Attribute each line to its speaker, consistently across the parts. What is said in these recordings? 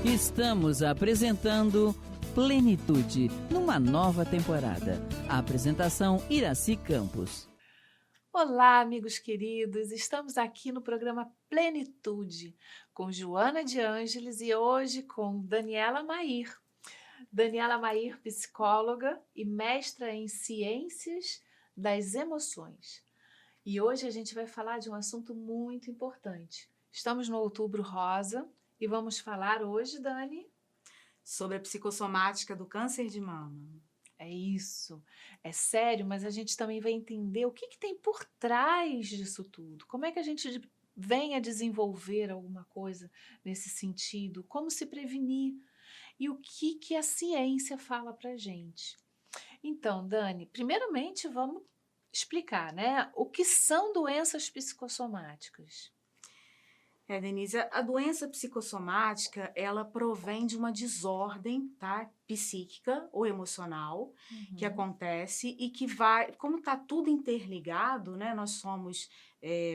Speaker 1: Estamos apresentando Plenitude, numa nova temporada. A apresentação Iraci Campos.
Speaker 2: Olá, amigos queridos. Estamos aqui no programa Plenitude, com Joana de Ângeles e hoje com Daniela Mair. Daniela Mair, psicóloga e mestra em Ciências das Emoções. E hoje a gente vai falar de um assunto muito importante. Estamos no Outubro Rosa e vamos falar hoje, Dani,
Speaker 3: sobre a psicossomática do câncer de mama.
Speaker 2: É isso, é sério, mas a gente também vai entender o que tem por trás disso tudo. Como é que a gente vem a desenvolver alguma coisa nesse sentido? Como se prevenir? E o que a ciência fala pra gente? Então, Dani, primeiramente vamos explicar, né? O que são doenças psicossomáticas?
Speaker 3: Denise, a doença psicossomática, ela provém de uma desordem, tá? Psíquica ou emocional, que acontece e que vai, como está tudo interligado, né? Nós somos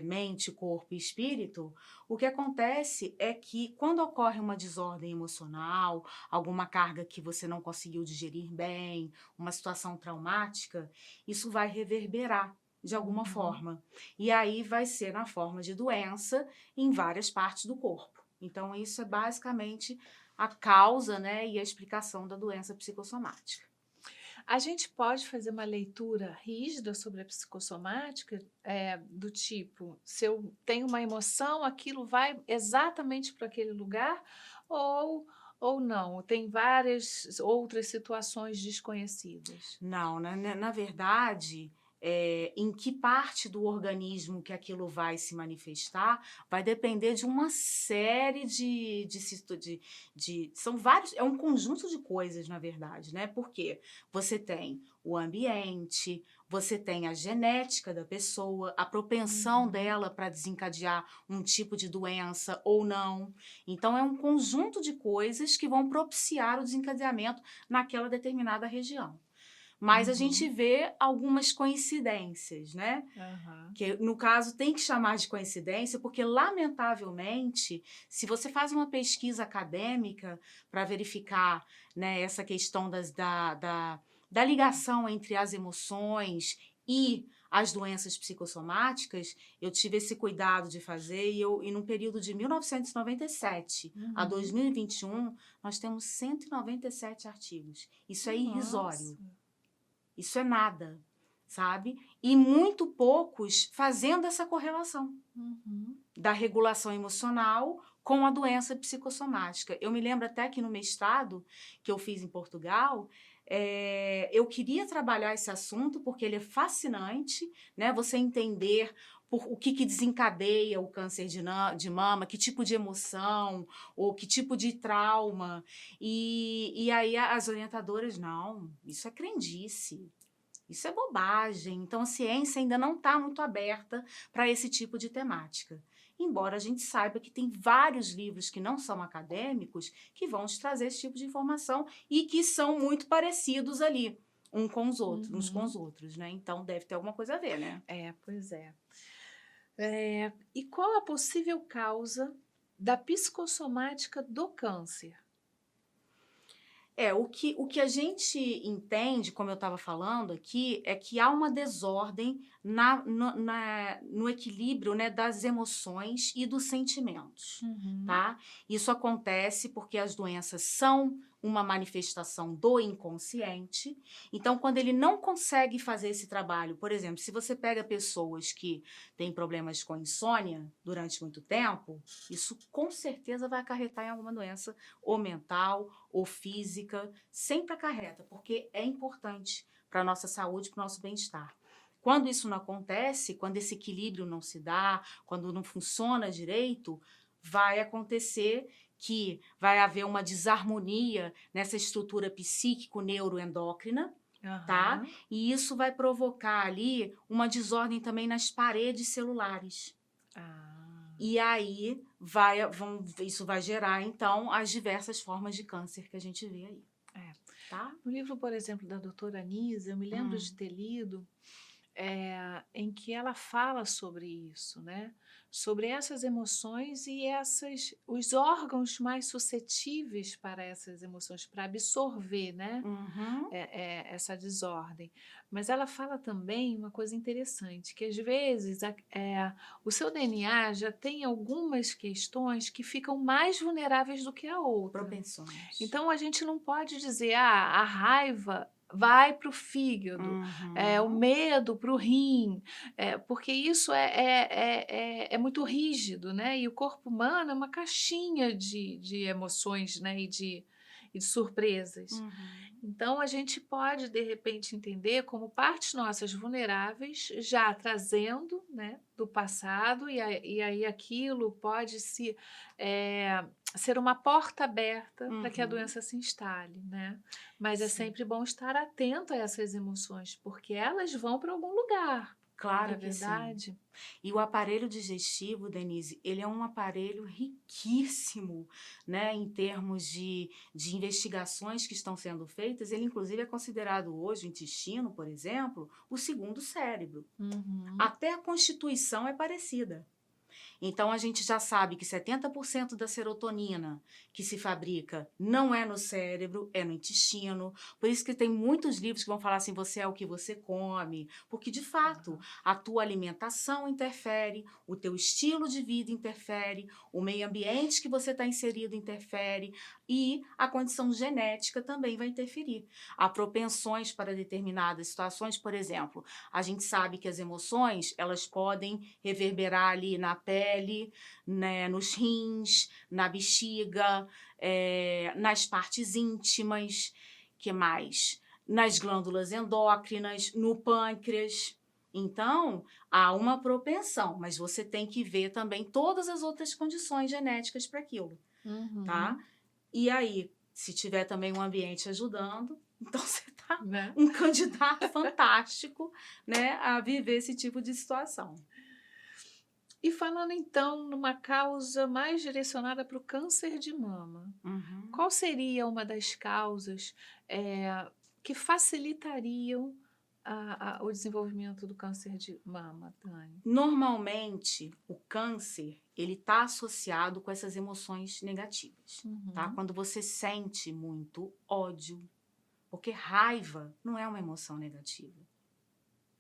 Speaker 3: mente, corpo e espírito. O que acontece é que quando ocorre uma desordem emocional, alguma carga que você não conseguiu digerir bem, uma situação traumática, isso vai reverberar de alguma forma. E aí vai ser na forma de doença em várias partes do corpo. Então, isso é basicamente a causa, né, e a explicação da doença psicossomática.
Speaker 2: A gente pode fazer uma leitura rígida sobre a psicossomática, do tipo, se eu tenho uma emoção, aquilo vai exatamente para aquele lugar, ou não? Tem várias outras situações desconhecidas?
Speaker 3: Não, na verdade, em que parte do organismo que aquilo vai se manifestar vai depender de uma série são vários, é um conjunto de coisas, na verdade, né? Porque você tem o ambiente, você tem a genética da pessoa, a propensão dela para desencadear um tipo de doença ou não. Então, é um conjunto de coisas que vão propiciar o desencadeamento naquela determinada região. Mas a gente vê algumas coincidências, né? Que, no caso, tem que chamar de coincidência, porque, lamentavelmente, se você faz uma pesquisa acadêmica para verificar, né, essa questão da ligação entre as emoções e as doenças psicossomáticas, eu tive esse cuidado de fazer e no período de 1997 a 2021, nós temos 197 artigos. Isso é irrisório. Isso é nada, sabe? E muito poucos fazendo essa correlação da regulação emocional com a doença psicossomática. Eu me lembro até que no mestrado que eu fiz em Portugal, eu queria trabalhar esse assunto porque ele é fascinante, né? Você entender o que desencadeia o câncer de mama, que tipo de emoção, ou que tipo de trauma. E aí as orientadoras, não, isso é crendice, isso é bobagem. Então a ciência ainda não está muito aberta para esse tipo de temática. Embora a gente saiba que tem vários livros que não são acadêmicos que vão te trazer esse tipo de informação e que são muito parecidos ali, uns com os outros, né? Então deve ter alguma coisa a ver, né?
Speaker 2: Pois é. E qual a possível causa da psicossomática do câncer?
Speaker 3: O que a gente entende, como eu estava falando aqui, é que há uma desordem no equilíbrio, né, das emoções e dos sentimentos, tá? Isso acontece porque as doenças são uma manifestação do inconsciente. Então, quando ele não consegue fazer esse trabalho, por exemplo, se você pega pessoas que têm problemas com insônia durante muito tempo, isso com certeza vai acarretar em alguma doença ou mental ou física, sempre acarreta, porque é importante para a nossa saúde, para o nosso bem-estar. Quando isso não acontece, quando esse equilíbrio não se dá, quando não funciona direito, vai acontecer que vai haver uma desarmonia nessa estrutura psíquico-neuroendócrina, tá? E isso vai provocar ali uma desordem também nas paredes celulares. E aí isso vai gerar, então, as diversas formas de câncer que a gente vê aí. Tá?
Speaker 2: No livro, por exemplo, da doutora Anísia, eu me lembro de ter lido em que ela fala sobre isso, né? Sobre essas emoções e os órgãos mais suscetíveis para essas emoções, para absorver, né?
Speaker 3: Uhum.
Speaker 2: Essa desordem. Mas ela fala também uma coisa interessante, que às vezes o seu DNA já tem algumas questões que ficam mais vulneráveis do que a outra.
Speaker 3: Propensões.
Speaker 2: Então a gente não pode dizer, a raiva vai para o fígado, o
Speaker 3: Uhum.
Speaker 2: medo para o rim, porque isso é muito rígido, né? E o corpo humano é uma caixinha de emoções, né? E de surpresas.
Speaker 3: Uhum.
Speaker 2: Então, a gente pode, de repente, entender como partes nossas vulneráveis, já trazendo, né, do passado, e aí aquilo pode ser uma porta aberta para que a
Speaker 3: Uhum.
Speaker 2: doença se instale, né? Mas é
Speaker 3: Sim.
Speaker 2: sempre bom estar atento a essas emoções, porque elas vão para algum lugar, não
Speaker 3: Claro
Speaker 2: é
Speaker 3: que sim.
Speaker 2: verdade?
Speaker 3: E o aparelho digestivo, Denise, ele é um aparelho riquíssimo, né, em termos de investigações que estão sendo feitas. Ele, inclusive, é considerado hoje, o intestino, por exemplo, o segundo cérebro.
Speaker 2: Uhum.
Speaker 3: Até a constituição é parecida. Então, a gente já sabe que 70% da serotonina que se fabrica não é no cérebro, é no intestino. Por isso que tem muitos livros que vão falar assim, você é o que você come. Porque, de fato, a tua alimentação interfere, o teu estilo de vida interfere, o meio ambiente que você está inserido interfere e a condição genética também vai interferir. Há propensões para determinadas situações, por exemplo, a gente sabe que as emoções, elas podem reverberar ali na pele, né, nos rins, na bexiga, nas partes íntimas, que mais? Nas glândulas endócrinas, no pâncreas. Então, há uma propensão, mas você tem que ver também todas as outras condições genéticas para aquilo, tá?
Speaker 2: Uhum.
Speaker 3: E aí, se tiver também um ambiente ajudando, então você tá
Speaker 2: Né?
Speaker 3: um candidato fantástico, né, a viver esse tipo de situação.
Speaker 2: E falando então numa causa mais direcionada para o câncer de mama,
Speaker 3: Uhum.
Speaker 2: qual seria uma das causas que facilitariam o desenvolvimento do câncer de mama, Dani?
Speaker 3: Normalmente, o câncer, ele está associado com essas emoções negativas, tá?
Speaker 2: Uhum.
Speaker 3: Quando você sente muito ódio, porque raiva não é uma emoção negativa.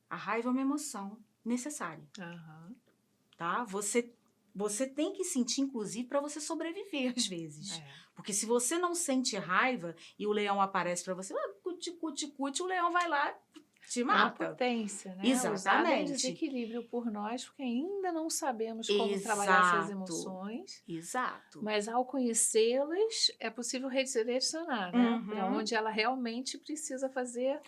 Speaker 3: A raiva é uma emoção necessária,
Speaker 2: Aham.
Speaker 3: tá? Você tem que sentir, inclusive, para você sobreviver às vezes. Porque se você não sente raiva e o leão aparece para você, cuti, cuti, cuti, o leão vai lá te
Speaker 2: É uma
Speaker 3: mata.
Speaker 2: potência, né? Usada em
Speaker 3: Exatamente.
Speaker 2: desequilíbrio por nós, porque ainda não sabemos como trabalhar essas
Speaker 3: Exato.
Speaker 2: emoções.
Speaker 3: Exato.
Speaker 2: Mas ao conhecê-las, é possível redirecionar, né? Para
Speaker 3: Uhum.
Speaker 2: onde ela realmente precisa fazer a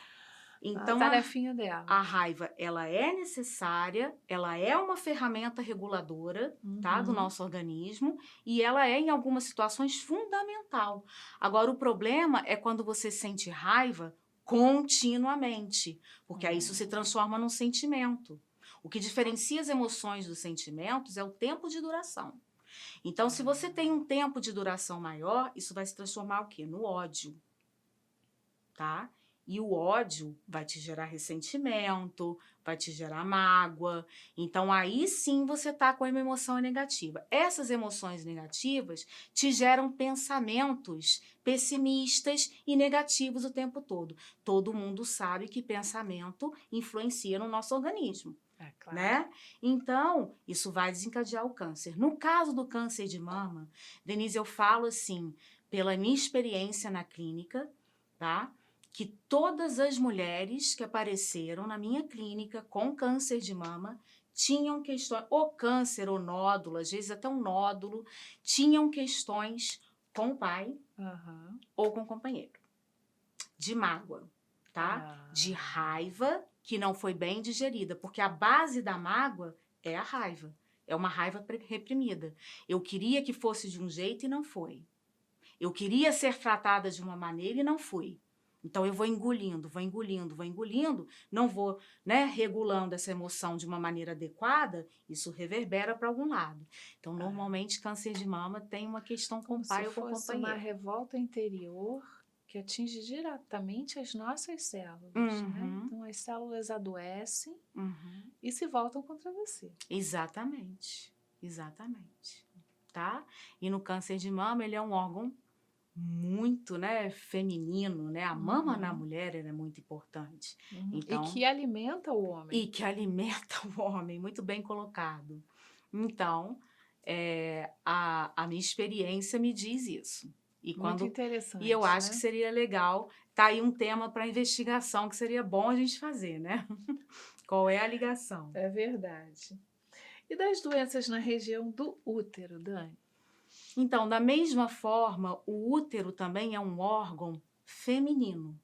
Speaker 3: Então,
Speaker 2: tarefinha dela.
Speaker 3: a raiva, ela é necessária, ela é uma ferramenta reguladora, tá, do
Speaker 2: Uhum.
Speaker 3: nosso organismo, e ela é, em algumas situações, fundamental. Agora, o problema é quando você sente raiva continuamente, porque aí isso se transforma num sentimento. O que diferencia as emoções dos sentimentos é o tempo de duração. Então, se você tem um tempo de duração maior, isso vai se transformar o quê? No ódio, tá? E o ódio vai te gerar ressentimento, vai te gerar mágoa. Então, aí sim você tá com uma emoção negativa. Essas emoções negativas te geram pensamentos pessimistas e negativos o tempo todo. Todo mundo sabe que pensamento influencia no nosso organismo.
Speaker 2: É claro.
Speaker 3: Né? Então, isso vai desencadear o câncer. No caso do câncer de mama, Denise, eu falo assim, pela minha experiência na clínica, tá? Que todas as mulheres que apareceram na minha clínica com câncer de mama tinham questões, ou câncer, ou nódulo, às vezes até um nódulo, tinham questões com o pai ou com o companheiro. De mágoa, tá? De raiva que não foi bem digerida, porque a base da mágoa é a raiva. É uma raiva reprimida. Eu queria que fosse de um jeito e não foi. Eu queria ser tratada de uma maneira e não fui. Então, eu vou engolindo, não vou, né, regulando essa emoção de uma maneira adequada, isso reverbera para algum lado. Então, normalmente, câncer de mama tem uma questão com o pai ou com o
Speaker 2: companheiro. Uma
Speaker 3: companheiro.
Speaker 2: revolta interior que atinge diretamente as nossas células, né?
Speaker 3: Uhum.
Speaker 2: Então, as células adoecem
Speaker 3: Uhum.
Speaker 2: e se voltam contra você.
Speaker 3: Exatamente, exatamente, tá? E no câncer de mama, ele é um órgão muito, né, feminino, né? A mama na mulher ela é muito importante.
Speaker 2: E
Speaker 3: Então,
Speaker 2: que alimenta o homem.
Speaker 3: e que alimenta o homem, muito bem colocado. Então, a minha experiência me diz isso. E
Speaker 2: Muito interessante,
Speaker 3: e eu acho
Speaker 2: né?
Speaker 3: que seria legal, tá aí um tema para investigação que seria bom a gente fazer, né? Qual é a ligação?
Speaker 2: É verdade. E das doenças na região do útero, Dani?
Speaker 3: Então, da mesma forma, o útero também é um órgão feminino,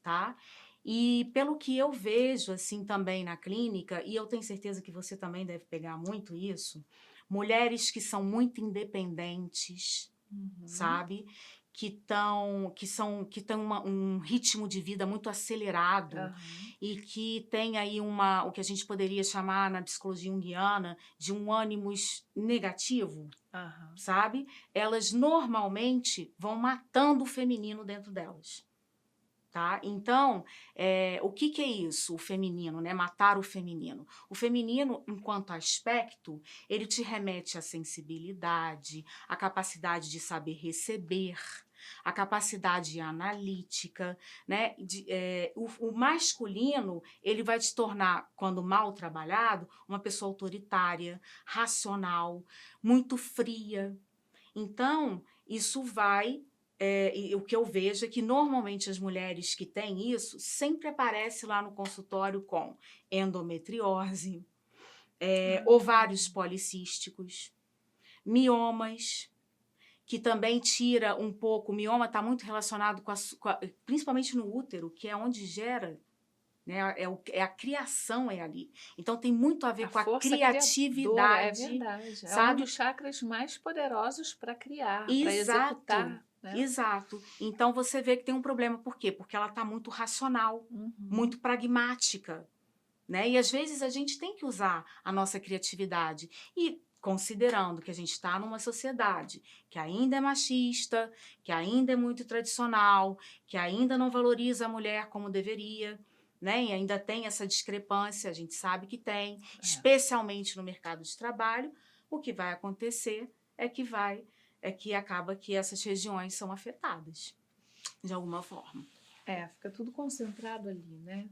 Speaker 3: tá? E pelo que eu vejo, assim, também na clínica, e eu tenho certeza que você também deve pegar muito isso, mulheres que são muito independentes, sabe? Que têm um ritmo de vida muito acelerado e que tem aí o que a gente poderia chamar na psicologia junguiana de um ânimos negativo, sabe? Elas normalmente vão matando o feminino dentro delas. Tá? Então, o que é isso, o feminino, né? Matar o feminino. O feminino, enquanto aspecto, ele te remete à sensibilidade, à capacidade de saber receber, a capacidade analítica, né? O masculino, ele vai te tornar, quando mal trabalhado, uma pessoa autoritária, racional, muito fria. Então, isso vai... e o que eu vejo é que normalmente as mulheres que têm isso sempre aparecem lá no consultório com endometriose, ovários policísticos, miomas, que também tira um pouco, o mioma está muito relacionado principalmente no útero, que é onde gera, né, a criação é ali. Então tem muito a ver com a criatividade.
Speaker 2: É verdade.
Speaker 3: Sabe?
Speaker 2: É um dos chakras mais poderosos para criar, para
Speaker 3: Exato.
Speaker 2: executar. Né?
Speaker 3: Exato. Então você vê que tem um problema. Por quê? Porque ela está muito racional, muito pragmática. Né? E às vezes a gente tem que usar a nossa criatividade. E considerando que a gente está numa sociedade que ainda é machista, que ainda é muito tradicional, que ainda não valoriza a mulher como deveria, né? E ainda tem essa discrepância, a gente sabe que tem, especialmente no mercado de trabalho, o que vai acontecer é que acaba que essas regiões são afetadas, de alguma forma.
Speaker 2: Fica tudo concentrado ali, né?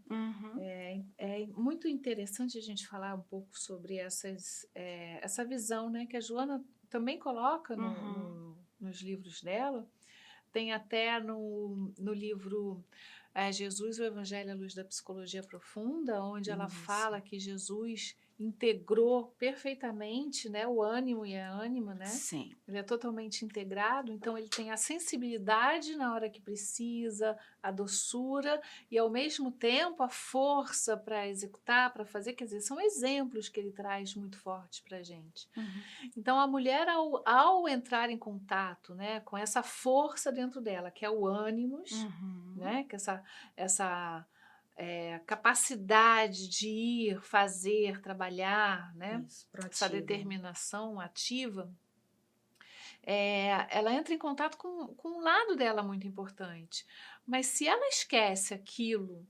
Speaker 2: É muito interessante a gente falar um pouco sobre essa visão, né? Que a Joana também coloca nos livros dela. Tem até no livro Jesus, o Evangelho à Luz da Psicologia Profunda, onde ela fala que Jesus integrou perfeitamente, né, o ânimo e a ânima, né?
Speaker 3: Sim.
Speaker 2: Ele é totalmente integrado, então ele tem a sensibilidade na hora que precisa, a doçura e ao mesmo tempo a força para executar, para fazer, quer dizer, são exemplos que ele traz muito fortes para a gente. Então a mulher ao entrar em contato, né, com essa força dentro dela, que é o ânimos, né, que essa capacidade de ir, fazer, trabalhar, né?
Speaker 3: Isso,
Speaker 2: essa determinação ativa, ela entra em contato com um lado dela muito importante. Mas se ela esquece aquilo,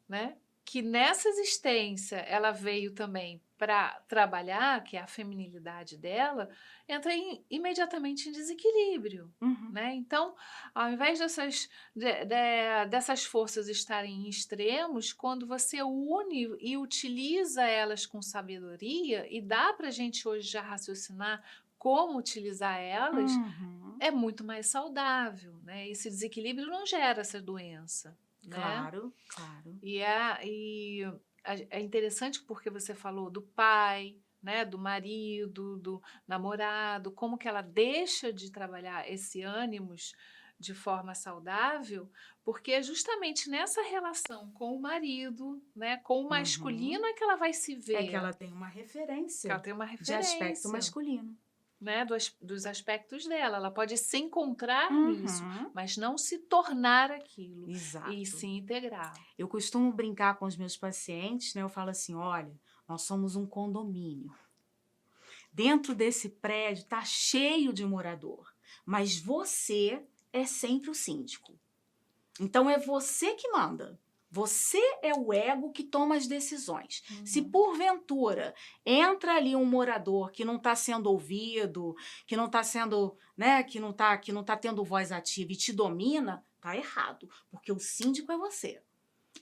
Speaker 2: né, que nessa existência ela veio também para trabalhar, que é a feminilidade dela, entra imediatamente em desequilíbrio. Né? Então, ao invés dessas forças estarem em extremos, quando você une e utiliza elas com sabedoria, e dá para a gente hoje já raciocinar como utilizar elas, é muito mais saudável. Né? Esse desequilíbrio não gera essa doença.
Speaker 3: Claro,
Speaker 2: né?
Speaker 3: claro.
Speaker 2: E é interessante porque você falou do pai, né, do marido, do namorado, como que ela deixa de trabalhar esse ânimos de forma saudável, porque é justamente nessa relação com o marido, né, com o masculino é que ela vai se ver.
Speaker 3: É que ela tem uma referência, de
Speaker 2: referência
Speaker 3: aspecto masculino.
Speaker 2: Né, dos aspectos dela. Ela pode se encontrar nisso, mas não se tornar aquilo.
Speaker 3: Exato.
Speaker 2: E se integrar.
Speaker 3: Eu costumo brincar com os meus pacientes, né? Eu falo assim, olha, nós somos um condomínio. Dentro desse prédio está cheio de morador, mas você é sempre o síndico. Então, é você que manda. Você é o ego que toma as decisões. Se porventura entra ali um morador que não está sendo ouvido, que não está sendo, né, que não tá tendo voz ativa e te domina, tá errado, porque o síndico é você.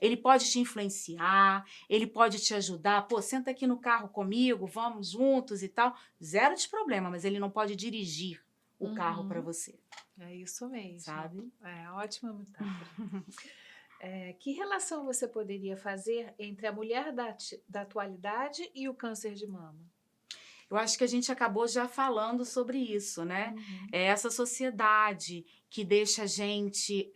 Speaker 3: Ele pode te influenciar, ele pode te ajudar. Pô, senta aqui no carro comigo, vamos juntos e tal. Zero de problema, mas ele não pode dirigir o carro para você.
Speaker 2: É isso mesmo.
Speaker 3: Sabe?
Speaker 2: É, ótima metáfora. Que relação você poderia fazer entre a mulher da atualidade e o câncer de mama?
Speaker 3: Eu acho que a gente acabou já falando sobre isso, né? É essa sociedade que deixa a gente...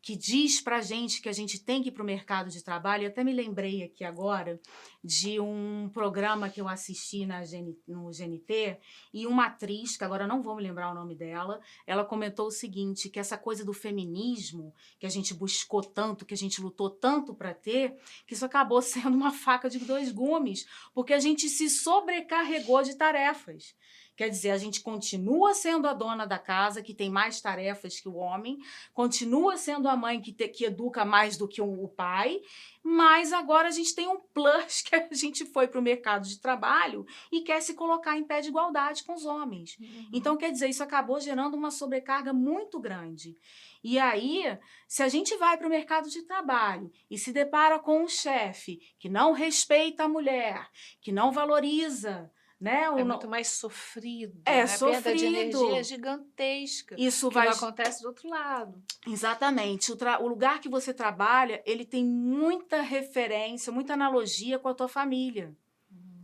Speaker 3: que diz pra gente que a gente tem que ir pro mercado de trabalho. Eu até me lembrei aqui agora de um programa que eu assisti no GNT, e uma atriz, que agora não vou me lembrar o nome dela, ela comentou o seguinte, que essa coisa do feminismo, que a gente buscou tanto, que a gente lutou tanto para ter, que isso acabou sendo uma faca de dois gumes, porque a gente se sobrecarregou de tarefas. Quer dizer, a gente continua sendo a dona da casa, que tem mais tarefas que o homem, continua sendo a mãe que educa mais do que o pai, mas agora a gente tem um plus que a gente foi para o mercado de trabalho e quer se colocar em pé de igualdade com os homens. Então, quer dizer, isso acabou gerando uma sobrecarga muito grande. E aí, se a gente vai para o mercado de trabalho e se depara com um chefe que não respeita a mulher, que não valoriza, né?
Speaker 2: É muito mais sofrido,
Speaker 3: É
Speaker 2: né?
Speaker 3: sofrido.
Speaker 2: Perda de energia é gigantesca.
Speaker 3: Isso
Speaker 2: que
Speaker 3: vai...
Speaker 2: não acontece do outro lado.
Speaker 3: Exatamente. O lugar que você trabalha, ele tem muita referência, muita analogia com a tua família,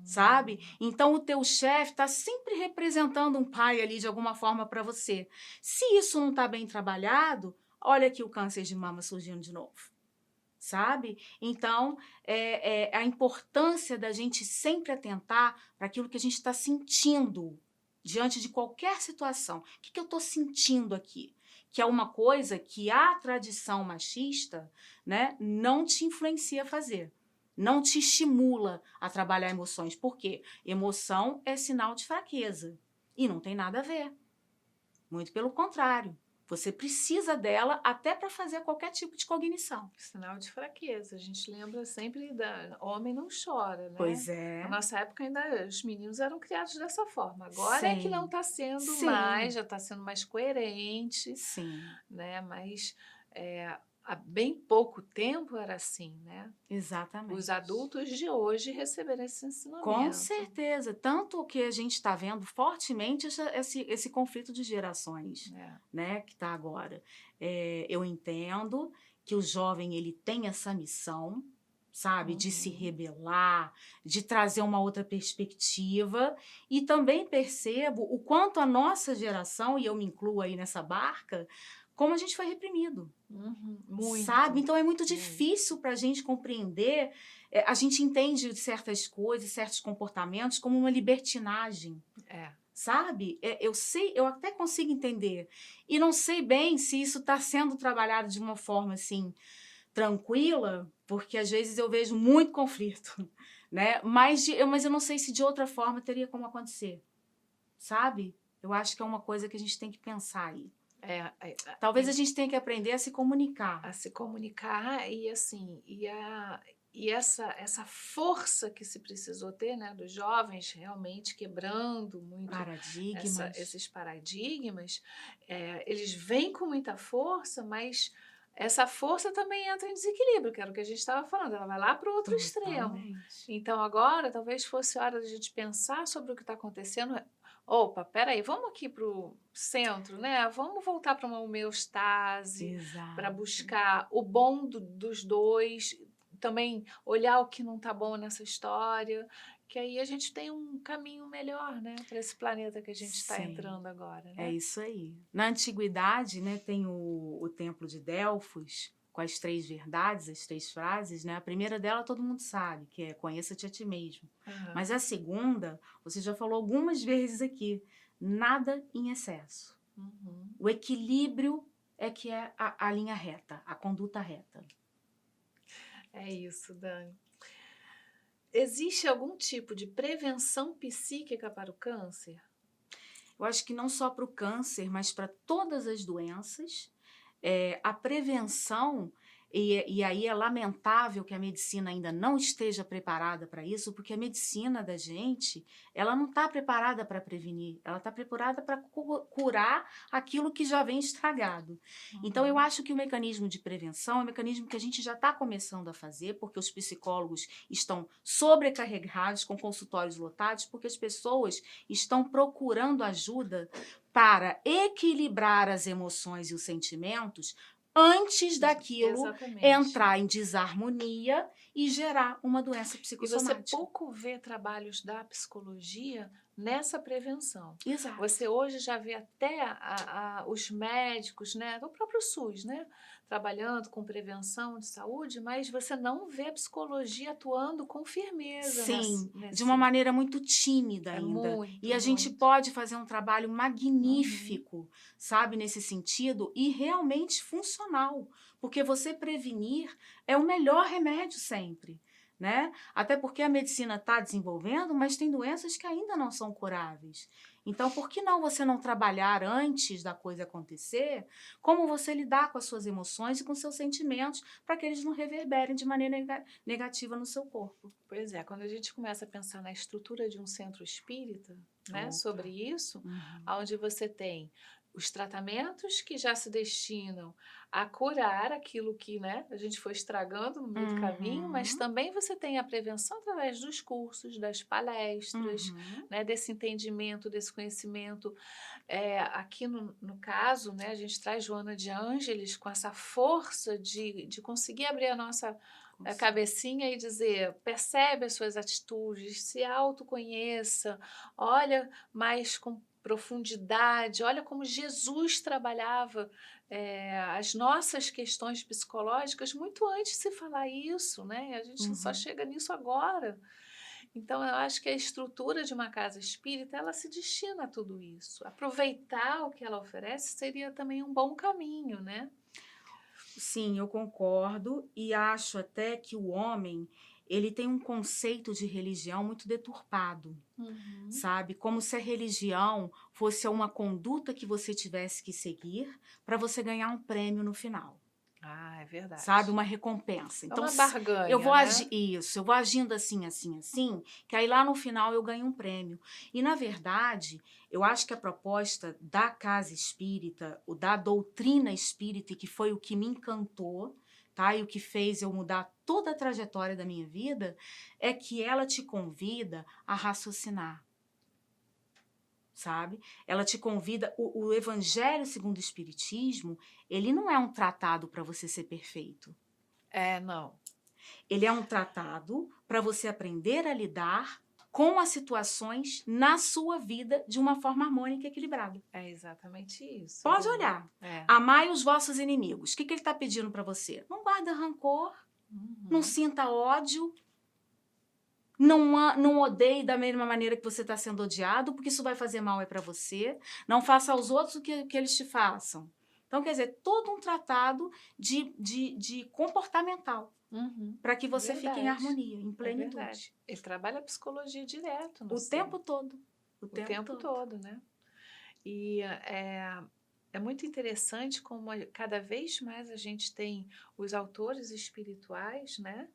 Speaker 3: sabe? Então, o teu chefe está sempre representando um pai ali de alguma forma para você. Se isso não está bem trabalhado, olha aqui o câncer de mama surgindo de novo. Sabe? Então, a importância da gente sempre atentar para aquilo que a gente está sentindo diante de qualquer situação. O que eu estou sentindo aqui? Que é uma coisa que a tradição machista, né, não te influencia a fazer. Não te estimula a trabalhar emoções. Por quê? Emoção é sinal de fraqueza. E não tem nada a ver. Muito pelo contrário. Você precisa dela até para fazer qualquer tipo de cognição.
Speaker 2: Sinal de fraqueza. A gente lembra sempre homem não chora, né?
Speaker 3: Pois é.
Speaker 2: Na nossa época ainda os meninos eram criados dessa forma. Agora é que não está sendo
Speaker 3: Sim.
Speaker 2: mais, já está sendo mais coerente.
Speaker 3: Sim.
Speaker 2: Né? Mas há bem pouco tempo era assim, né?
Speaker 3: Exatamente.
Speaker 2: Os adultos de hoje receberam esse ensinamento.
Speaker 3: Com certeza. Tanto que a gente está vendo fortemente esse conflito de gerações, né, que está agora. Eu entendo que o jovem ele tem essa missão, sabe, de se rebelar, de trazer uma outra perspectiva, e também percebo o quanto a nossa geração, e eu me incluo aí nessa barca, como a gente foi reprimido.
Speaker 2: Muito.
Speaker 3: Sabe? Então é muito difícil para a gente compreender. A gente entende certas coisas, certos comportamentos como uma libertinagem. Sabe? Eu até consigo entender. E não sei bem se isso está sendo trabalhado de uma forma assim tranquila, porque às vezes eu vejo muito conflito, né? Mas eu não sei se de outra forma teria como acontecer. Sabe? Eu acho que é uma coisa que a gente tem que pensar aí. Talvez a gente tenha que aprender a se comunicar.
Speaker 2: A se comunicar e assim, e essa força que se precisou ter, né, dos jovens realmente quebrando muito esses paradigmas, eles vêm com muita força, mas essa força também entra em desequilíbrio, que era o que a gente estava falando, ela vai lá para o outro extremo. Então agora talvez fosse hora de a gente pensar sobre o que está acontecendo. Opa, peraí, vamos aqui para o centro, né? Vamos voltar para uma homeostase, para buscar o bom dos dois, também olhar o que não está bom nessa história, que aí a gente tem um caminho melhor, né? Para esse planeta que a gente está entrando agora. Né?
Speaker 3: É isso aí. Na antiguidade, né, tem o Templo de Delfos, com as 3 verdades, as 3 frases, né? A primeira dela todo mundo sabe, que é conheça-te a ti mesmo. Mas a segunda, você já falou algumas vezes aqui, nada em excesso. O equilíbrio é que é a linha reta, a conduta reta.
Speaker 2: É isso, Dani. Existe algum tipo de prevenção psíquica para o câncer?
Speaker 3: Eu acho que não só para o câncer, mas para todas as doenças. A prevenção, e aí é lamentável que a medicina ainda não esteja preparada para isso, porque a medicina da gente, ela não está preparada para prevenir, ela está preparada para curar aquilo que já vem estragado. Então, eu acho que o mecanismo de prevenção é um mecanismo que a gente já está começando a fazer, porque os psicólogos estão sobrecarregados, com consultórios lotados, porque as pessoas estão procurando ajuda para equilibrar as emoções e os sentimentos antes daquilo
Speaker 2: Exatamente.
Speaker 3: entrar em desarmonia e gerar uma doença
Speaker 2: E você
Speaker 3: psicossomática.
Speaker 2: pouco vê trabalhos da psicologia nessa prevenção.
Speaker 3: Exato.
Speaker 2: Você hoje já vê até os médicos, né, do próprio SUS, né, trabalhando com prevenção de saúde, mas você não vê a psicologia atuando com firmeza
Speaker 3: Sim,
Speaker 2: nesse
Speaker 3: de uma maneira muito tímida
Speaker 2: É
Speaker 3: ainda.
Speaker 2: muito,
Speaker 3: E a gente
Speaker 2: muito.
Speaker 3: pode fazer um trabalho magnífico, sabe, nesse sentido, e realmente funcional. Porque você prevenir é o melhor remédio sempre, né? Até porque a medicina está desenvolvendo, mas tem doenças que ainda não são curáveis. Então, por que não você não trabalhar antes da coisa acontecer, como você lidar com as suas emoções e com seus sentimentos, para que eles não reverberem de maneira negativa no seu corpo?
Speaker 2: Pois é, quando a gente começa a pensar na estrutura de um centro espírita, né,
Speaker 3: Opa.
Speaker 2: sobre isso,
Speaker 3: Uhum.
Speaker 2: onde você tem os tratamentos que já se destinam a curar aquilo que, né, a gente foi estragando no meio do caminho, mas também você tem a prevenção através dos cursos, das palestras, né, desse entendimento, desse conhecimento. Aqui no caso, né, a gente traz Joana de Ângeles com essa força de conseguir abrir a nossa cabecinha e dizer, percebe as suas atitudes, se autoconheça, olha mais com profundidade, olha como Jesus trabalhava as nossas questões psicológicas muito antes de se falar isso, né? A gente só chega nisso agora. Então, eu acho que a estrutura de uma casa espírita, ela se destina a tudo isso. Aproveitar o que ela oferece seria também um bom caminho, né?
Speaker 3: Sim, eu concordo e acho até que o homem, ele tem um conceito de religião muito deturpado, sabe? Como se a religião fosse uma conduta que você tivesse que seguir para você ganhar um prêmio no final.
Speaker 2: Ah, é verdade.
Speaker 3: Sabe? Uma recompensa.
Speaker 2: É
Speaker 3: Então,
Speaker 2: uma barganha,
Speaker 3: eu vou
Speaker 2: né?
Speaker 3: eu vou agindo assim, assim, assim, que aí lá no final eu ganho um prêmio. E, na verdade, eu acho que a proposta da casa espírita, o da doutrina espírita, que foi o que me encantou, tá? E o que fez eu mudar toda a trajetória da minha vida, é que ela te convida a raciocinar. Sabe? Ela te convida, o Evangelho segundo o Espiritismo, ele não é um tratado para você ser perfeito.
Speaker 2: Não.
Speaker 3: Ele é um tratado para você aprender a lidar com as situações na sua vida de uma forma harmônica e equilibrada.
Speaker 2: É exatamente isso.
Speaker 3: Pode olhar. Amai os vossos inimigos. O que ele está pedindo para você? Não guarda rancor, não sinta ódio, não odeie da mesma maneira que você está sendo odiado, porque isso vai fazer mal para você. Não faça aos outros o que eles te façam. Então, quer dizer, todo um tratado de comportamental para que você fique em harmonia, em plenitude.
Speaker 2: Ele trabalha a psicologia direto.
Speaker 3: O tempo todo.
Speaker 2: O tempo todo, né? E é muito interessante como cada vez mais a gente tem os autores espirituais, né?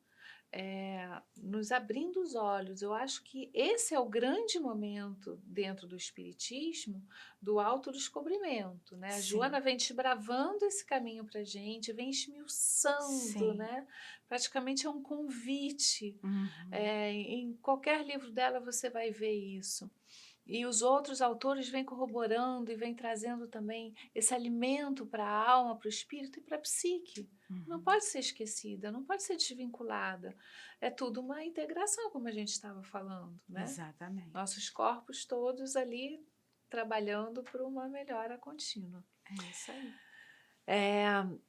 Speaker 2: Nos abrindo os olhos. Eu acho que esse é o grande momento dentro do espiritismo do autodescobrimento, né? A Joana vem desbravando esse caminho para a gente, vem esmiuçando, né? Praticamente é um convite. Em qualquer livro dela você vai ver isso. E os outros autores vêm corroborando e vêm trazendo também esse alimento para a alma, para o espírito e para a psique. Não pode ser esquecida, não pode ser desvinculada. É tudo uma integração, como a gente estava falando, né?
Speaker 3: Exatamente.
Speaker 2: Nossos corpos todos ali trabalhando por uma melhora contínua.
Speaker 3: É isso aí.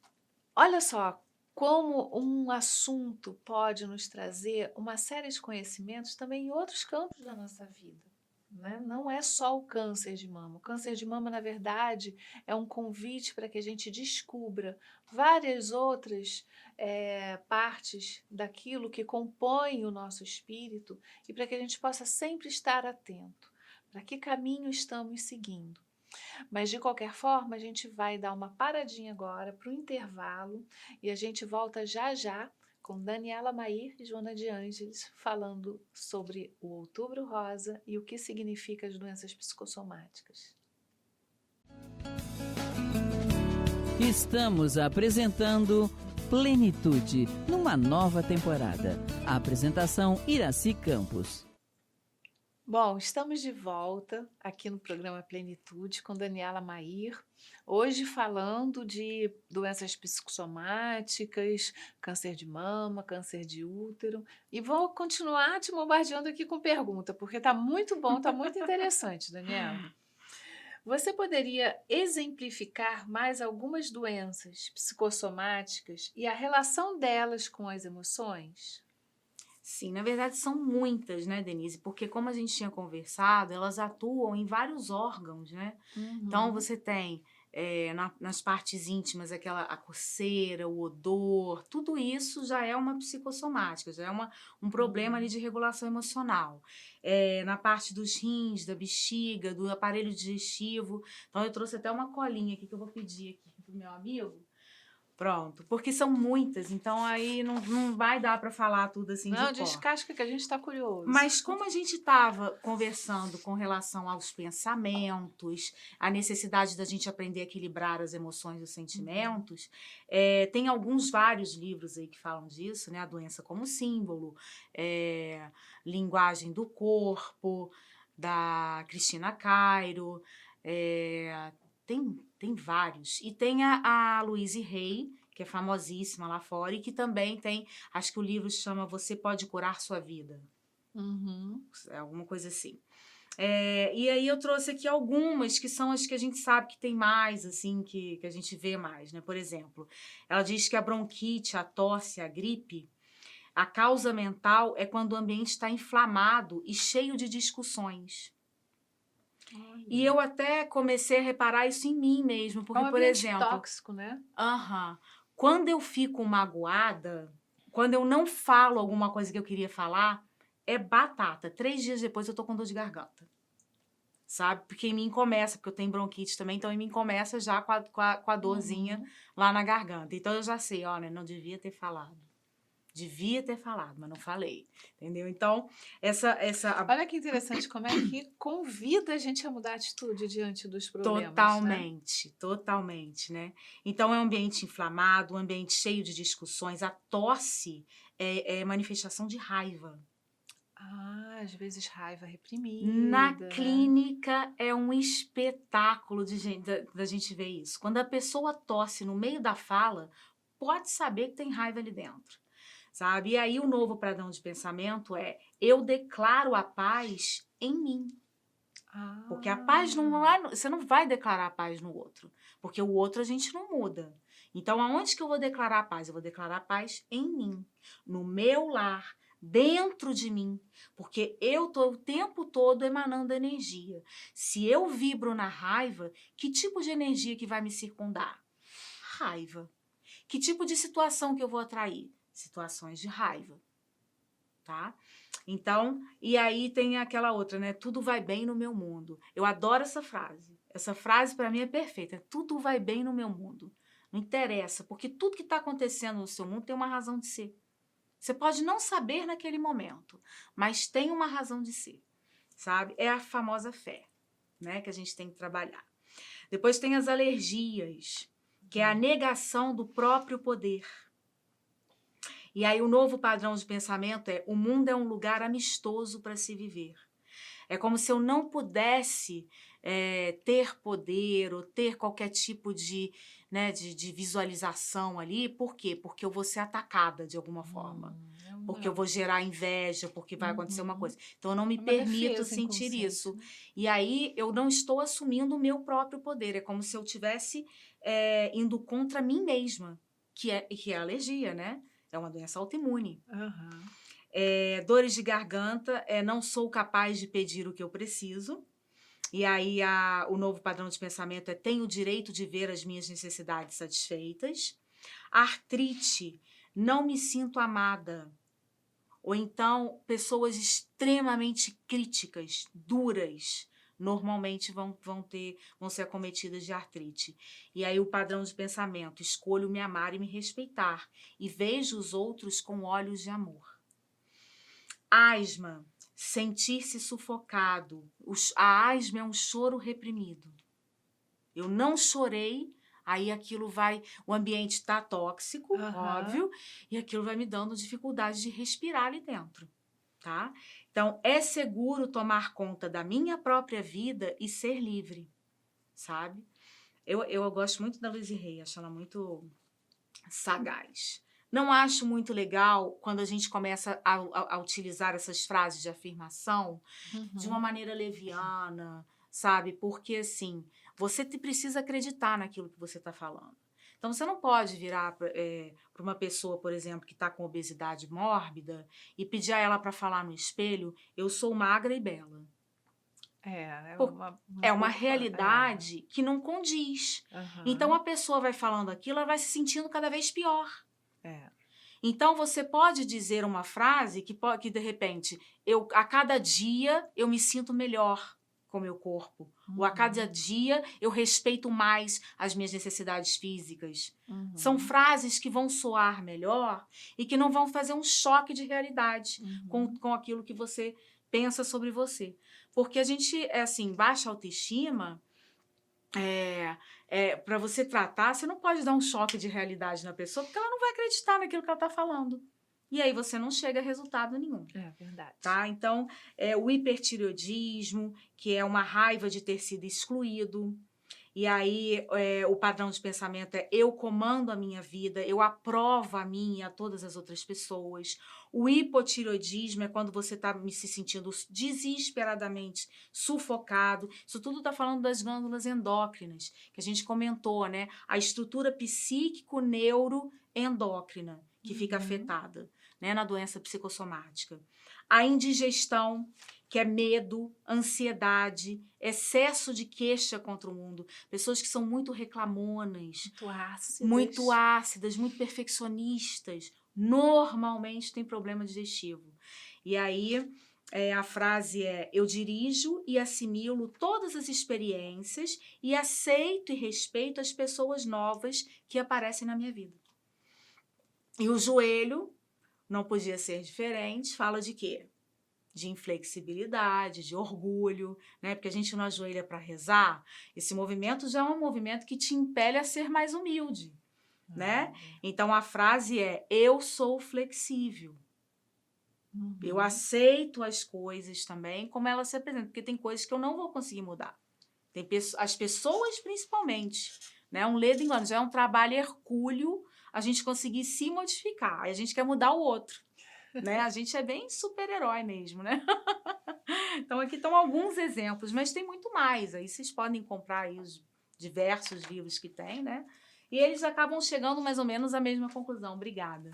Speaker 2: Olha só como um assunto pode nos trazer uma série de conhecimentos também em outros campos da nossa vida. Né? Não é só o câncer de mama. O câncer de mama, na verdade, é um convite para que a gente descubra várias outras partes daquilo que compõe o nosso espírito e para que a gente possa sempre estar atento. Para que caminho estamos seguindo? Mas, de qualquer forma, a gente vai dar uma paradinha agora para o intervalo e a gente volta já já com Daniela Mair e Joana de Ângeles falando sobre o Outubro Rosa e o que significa as doenças psicossomáticas.
Speaker 1: Estamos apresentando Plenitude, numa nova temporada. A apresentação Iraci Campos.
Speaker 2: Bom, estamos de volta aqui no programa Plenitude com Daniela Mair, hoje falando de doenças psicossomáticas, câncer de mama, câncer de útero, e vou continuar te bombardeando aqui com pergunta, porque está muito bom, está muito interessante, Daniela. Você poderia exemplificar mais algumas doenças psicossomáticas e a relação delas com as emoções?
Speaker 3: Sim, na verdade são muitas, né, Denise? Porque como a gente tinha conversado, elas atuam em vários órgãos, né? Então você tem nas partes íntimas a coceira, o odor, tudo isso já é uma psicossomática, já é um problema ali de regulação emocional. Na parte dos rins, da bexiga, do aparelho digestivo. Então eu trouxe até uma colinha aqui que eu vou pedir aqui pro meu amigo. Pronto, porque são muitas, então aí não vai dar para falar tudo assim de
Speaker 2: Não,
Speaker 3: cor.
Speaker 2: descasca que a gente está curioso.
Speaker 3: Mas como a gente estava conversando com relação aos pensamentos, a necessidade da gente aprender a equilibrar as emoções e os sentimentos, tem vários livros aí que falam disso, né? A Doença como Símbolo, Linguagem do Corpo, da Cristina Cairo, tem vários. E tem a Louise Hay, que é famosíssima lá fora, e que também tem, acho que o livro chama Você Pode Curar Sua Vida. Alguma coisa assim. E aí eu trouxe aqui algumas que são as que a gente sabe que tem mais, assim, que a gente vê mais, né? Por exemplo, ela diz que a bronquite, a tosse, a gripe, a causa mental é quando o ambiente está inflamado e cheio de discussões. E eu até comecei a reparar isso em mim mesmo, porque, por exemplo...
Speaker 2: tóxico, né?
Speaker 3: Quando eu fico magoada, quando eu não falo alguma coisa que eu queria falar, é batata. 3 dias depois eu tô com dor de garganta, sabe? Porque em mim começa, porque eu tenho bronquite também, então em mim começa já com a dorzinha lá na garganta. Então eu já sei, olha, não devia ter falado. Devia ter falado, mas não falei, entendeu? Então,
Speaker 2: Olha que interessante como é que convida a gente a mudar a atitude diante dos problemas,
Speaker 3: Totalmente, né? Então, é um ambiente inflamado, um ambiente cheio de discussões. A tosse é manifestação de raiva.
Speaker 2: Às vezes raiva reprimida.
Speaker 3: Na clínica, é um espetáculo da gente ver isso. Quando a pessoa tosse no meio da fala, pode saber que tem raiva ali dentro. Sabe? E aí o novo padrão de pensamento é: eu declaro a paz em mim. Porque a paz você não vai declarar a paz no outro, porque o outro a gente não muda. Então, aonde que eu vou declarar a paz? Eu vou declarar a paz em mim, no meu lar, dentro de mim, porque eu tô o tempo todo emanando energia. Se eu vibro na raiva, que tipo de energia que vai me circundar? Raiva. Que tipo de situação que eu vou atrair? Situações de raiva, tá? Então, e aí tem aquela outra, né? Tudo vai bem no meu mundo. Eu adoro essa frase. Essa frase para mim é perfeita. Tudo vai bem no meu mundo. Não interessa, porque tudo que está acontecendo no seu mundo tem uma razão de ser. Você pode não saber naquele momento, mas tem uma razão de ser, sabe? É a famosa fé, né? Que a gente tem que trabalhar. Depois tem as alergias, que é a negação do próprio poder. E aí o novo padrão de pensamento é: o mundo é um lugar amistoso para se viver. É como se eu não pudesse ter poder ou ter qualquer tipo de visualização ali. Por quê? Porque eu vou ser atacada de alguma forma. Porque eu vou gerar inveja, porque vai acontecer uma coisa. Então eu não me permito sentir isso. E aí eu não estou assumindo o meu próprio poder. É como se eu estivesse indo contra mim mesma, que é a alergia, né? É uma doença autoimune. Dores de garganta, não sou capaz de pedir o que eu preciso. E aí o novo padrão de pensamento é: tenho o direito de ver as minhas necessidades satisfeitas. Artrite, não me sinto amada. Ou então, pessoas extremamente críticas, duras, normalmente vão ser acometidas de artrite. E aí o padrão de pensamento: escolho me amar e me respeitar, e vejo os outros com olhos de amor. Asma, sentir-se sufocado. A asma é um choro reprimido. Eu não chorei, aí aquilo vai... O ambiente está tóxico, óbvio, e aquilo vai me dando dificuldade de respirar ali dentro, tá? Então, é seguro tomar conta da minha própria vida e ser livre, sabe? Eu gosto muito da Louise Hay, acho ela muito sagaz. Não acho muito legal quando a gente começa a utilizar essas frases de afirmação de uma maneira leviana, sabe? Porque, assim, você precisa acreditar naquilo que você está falando. Então, você não pode virar para uma pessoa, por exemplo, que está com obesidade mórbida e pedir a ela para falar no espelho: eu sou magra e bela. É uma realidade que não condiz. Então, a pessoa vai falando aquilo, ela vai se sentindo cada vez pior. Então, você pode dizer uma frase que de repente, a cada dia eu me sinto melhor com o meu corpo. Ou a cada dia eu respeito mais as minhas necessidades físicas. São frases que vão soar melhor e que não vão fazer um choque de realidade com aquilo que você pensa sobre você. Porque a gente, baixa autoestima... para você tratar, você não pode dar um choque de realidade na pessoa, porque ela não vai acreditar naquilo que ela está falando. E aí você não chega a resultado nenhum.
Speaker 2: É verdade.
Speaker 3: Tá? Então, o hipertireoidismo, que é uma raiva de ter sido excluído. E aí, o padrão de pensamento é: eu comando a minha vida, eu aprovo a mim e a todas as outras pessoas. O hipotireoidismo é quando você está se sentindo desesperadamente sufocado. Isso tudo está falando das glândulas endócrinas, que a gente comentou, né? A estrutura psíquico-neuroendócrina que fica afetada, né, na doença psicossomática. A indigestão, que é medo, ansiedade, excesso de queixa contra o mundo. Pessoas que são muito reclamonas. Muito ácidas, muito perfeccionistas. Normalmente tem problema digestivo. E aí, a frase é: eu dirijo e assimilo todas as experiências e aceito e respeito as pessoas novas que aparecem na minha vida. E o joelho, não podia ser diferente, fala de quê? De inflexibilidade, de orgulho, né? Porque a gente não ajoelha para rezar. Esse movimento já é um movimento que te impele a ser mais humilde, né? Então, a frase é: eu sou flexível. Eu aceito as coisas também como elas se apresentam, porque tem coisas que eu não vou conseguir mudar. As pessoas, principalmente, né? Um ledo engano, já é um trabalho hercúleo a gente conseguir se modificar. Aí a gente quer mudar o outro, né? A gente é bem super-herói mesmo, né? Então, aqui estão alguns exemplos, mas tem muito mais. Aí vocês podem comprar aí os diversos livros que tem, né? E eles acabam chegando mais ou menos à mesma conclusão. Obrigada.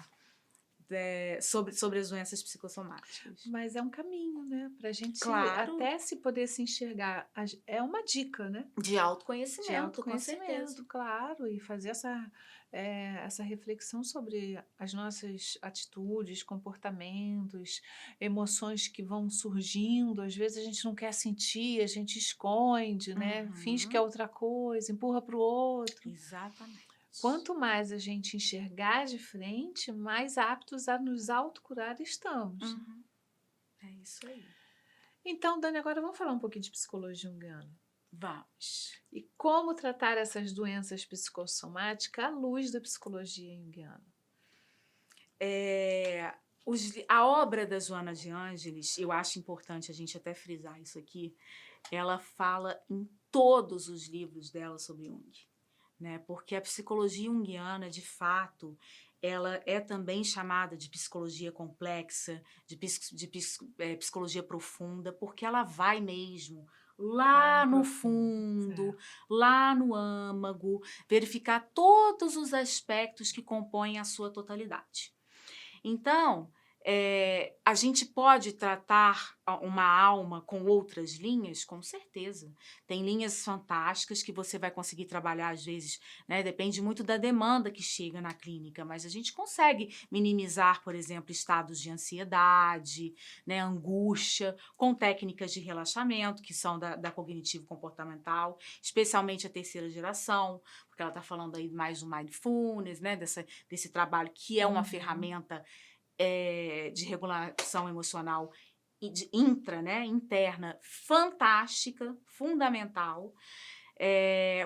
Speaker 3: Sobre as doenças psicossomáticas.
Speaker 2: Mas é um caminho, né? Pra gente
Speaker 3: Claro.
Speaker 2: se poder se enxergar. É uma dica, né?
Speaker 3: De autoconhecimento, com certeza.
Speaker 2: Claro. E fazer essa reflexão sobre as nossas atitudes, comportamentos, emoções que vão surgindo. Às vezes a gente não quer sentir, a gente esconde, né? Finge que é outra coisa, empurra para o outro.
Speaker 3: Exatamente.
Speaker 2: Quanto mais a gente enxergar de frente, mais aptos a nos autocurar estamos.
Speaker 3: É isso aí.
Speaker 2: Então, Dani, agora vamos falar um pouquinho de psicologia junguiana.
Speaker 3: Vamos.
Speaker 2: E como tratar essas doenças psicossomáticas à luz da psicologia junguiana?
Speaker 3: A obra da Joana de Ângeles, eu acho importante a gente até frisar isso aqui, ela fala em todos os livros dela sobre Jung. Né? Porque a psicologia junguiana, de fato, ela é também chamada de psicologia complexa, de psicologia profunda, porque ela vai mesmo lá no fundo, lá no âmago, verificar todos os aspectos que compõem a sua totalidade. Então, A gente pode tratar uma alma com outras linhas? Com certeza. Tem linhas fantásticas que você vai conseguir trabalhar, às vezes, né? Depende muito da demanda que chega na clínica, mas a gente consegue minimizar, por exemplo, estados de ansiedade, né? Angústia, com técnicas de relaxamento, que são da cognitivo-comportamental, especialmente a terceira geração, porque ela está falando aí mais do mindfulness, né? Desse trabalho que é uma ferramenta de regulação emocional interna, fantástica, fundamental.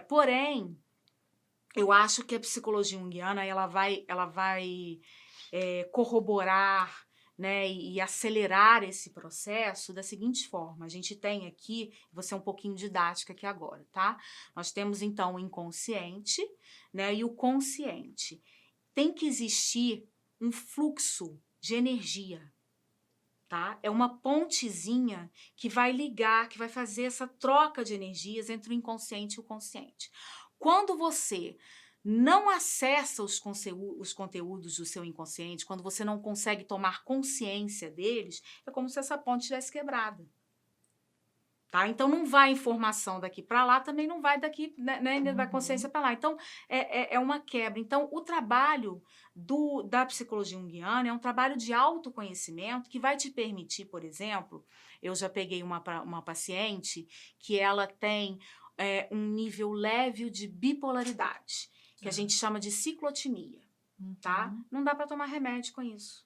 Speaker 3: Porém, eu acho que a psicologia junguiana ela vai corroborar, né, e acelerar esse processo da seguinte forma. A gente tem aqui, vou ser um pouquinho didática aqui agora, tá? Nós temos, então, o inconsciente, né, e o consciente. Tem que existir um fluxo de energia, tá? É uma pontezinha que vai ligar, que vai fazer essa troca de energias entre o inconsciente e o consciente. Quando você não acessa os conteúdos do seu inconsciente, quando você não consegue tomar consciência deles, é como se essa ponte estivesse quebrada. Tá? Então, não vai informação daqui para lá, também não vai daqui, né, da consciência para lá. Então, é uma quebra. Então, o trabalho da psicologia junguiana é um trabalho de autoconhecimento que vai te permitir, por exemplo, eu já peguei uma paciente que ela tem um nível leve de bipolaridade, que a gente chama de ciclotimia, tá? Não dá para tomar remédio com isso.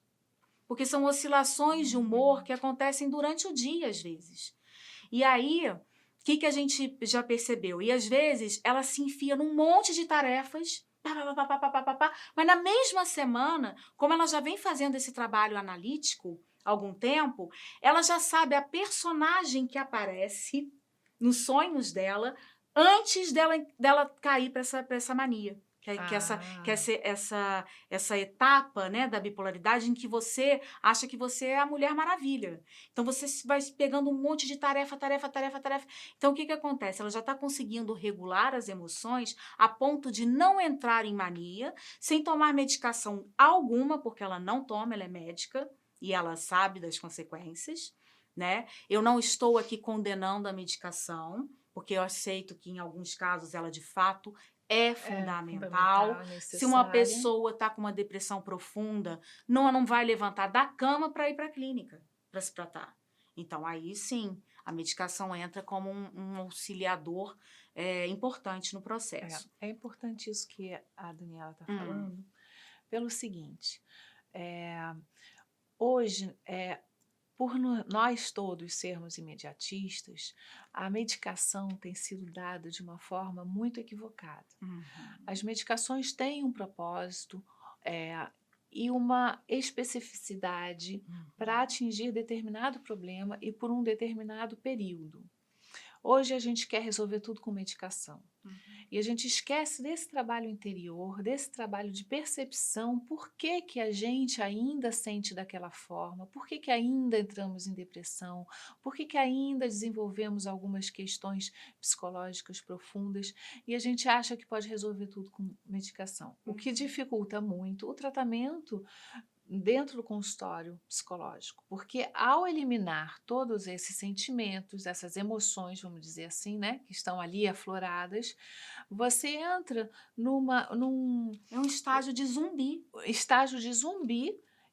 Speaker 3: Porque são oscilações de humor que acontecem durante o dia, às vezes. E aí, o que a gente já percebeu? E às vezes ela se enfia num monte de tarefas, mas na mesma semana, como ela já vem fazendo esse trabalho analítico há algum tempo, ela já sabe a personagem que aparece nos sonhos dela antes dela cair para essa mania. Essa etapa, né, da bipolaridade em que você acha que você é a Mulher Maravilha. Então, você vai pegando um monte de tarefa. Então, o que acontece? Ela já está conseguindo regular as emoções a ponto de não entrar em mania, sem tomar medicação alguma, porque ela não toma, ela é médica e ela sabe das consequências, né? Eu não estou aqui condenando a medicação, porque eu aceito que, em alguns casos, ela, de fato, é fundamental. Se uma pessoa está com uma depressão profunda, não vai levantar da cama para ir para a clínica para se tratar. Então, aí sim, a medicação entra como um auxiliador importante no processo.
Speaker 2: É importante isso que a Daniela está falando, pelo seguinte, hoje, por nós todos sermos imediatistas, a medicação tem sido dada de uma forma muito equivocada. As medicações têm um propósito e uma especificidade para atingir determinado problema e por um determinado período. Hoje a gente quer resolver tudo com medicação. E a gente esquece desse trabalho interior, desse trabalho de percepção, por que a gente ainda sente daquela forma, por que ainda entramos em depressão, por que ainda desenvolvemos algumas questões psicológicas profundas e a gente acha que pode resolver tudo com medicação. O que dificulta muito o tratamento dentro do consultório psicológico, porque ao eliminar todos esses sentimentos, essas emoções, vamos dizer assim, né, que estão ali afloradas, você entra num
Speaker 3: estágio de zumbi.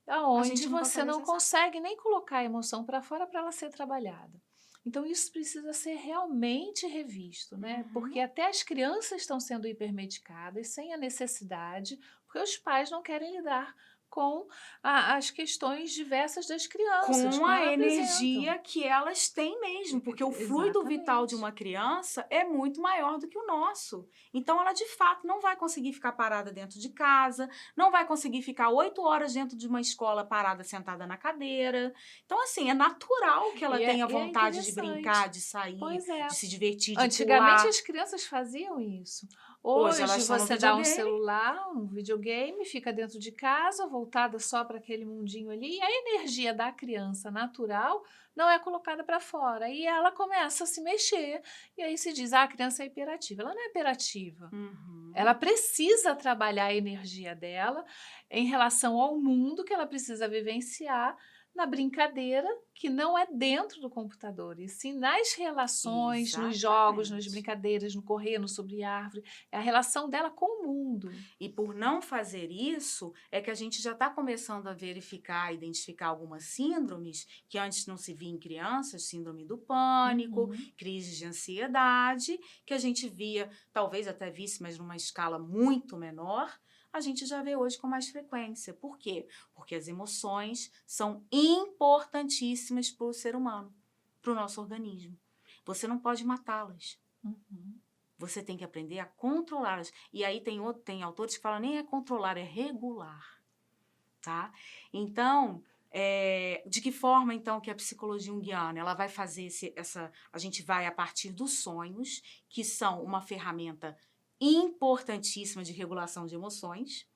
Speaker 2: Onde você não consegue nem colocar a emoção para fora para ela ser trabalhada. Então, isso precisa ser realmente revisto, né? Porque até as crianças estão sendo hipermedicadas sem a necessidade, porque os pais não querem lidar com as questões diversas das crianças.
Speaker 3: Com a energia que elas têm mesmo, porque o fluido vital de uma criança é muito maior do que o nosso. Então, ela, de fato, não vai conseguir ficar parada dentro de casa, não vai conseguir ficar 8 horas dentro de uma escola parada, sentada na cadeira. Então, assim, é natural que ela tenha vontade de brincar, de sair, de se divertir, de
Speaker 2: Antigamente
Speaker 3: pular.
Speaker 2: as crianças faziam isso.
Speaker 3: Hoje
Speaker 2: Hoje
Speaker 3: elas estão no
Speaker 2: você dá um
Speaker 3: videogame.
Speaker 2: celular, um videogame, fica dentro de casa, voltada só para aquele mundinho ali, e a energia da criança natural não é colocada para fora. E ela começa a se mexer, e aí se diz: ah, a criança é hiperativa. Ela não é hiperativa.
Speaker 3: Uhum.
Speaker 2: Ela precisa trabalhar a energia dela em relação ao mundo que ela precisa vivenciar na brincadeira, que não é dentro do computador, e sim nas relações, nos jogos, nas
Speaker 3: Exatamente.
Speaker 2: brincadeiras, no correr, no subir árvore. É a relação dela com o mundo.
Speaker 3: E por não fazer isso, é que a gente já está começando a verificar, identificar algumas síndromes que antes não se via em crianças, síndrome do pânico,
Speaker 2: Uhum.
Speaker 3: crise de ansiedade, que a gente via, talvez até visse, mas numa escala muito menor, a gente já vê hoje com mais frequência. Por quê? Porque as emoções são importantíssimas para o ser humano, para o nosso organismo. Você não pode matá-las.
Speaker 2: Uhum.
Speaker 3: Você tem que aprender a controlá-las. E aí tem autores que falam, nem é controlar, é regular, tá? Então, de que forma, então, que a psicologia junguiana, ela vai fazer a gente vai a partir dos sonhos, que são uma ferramenta importantíssima de regulação de emoções,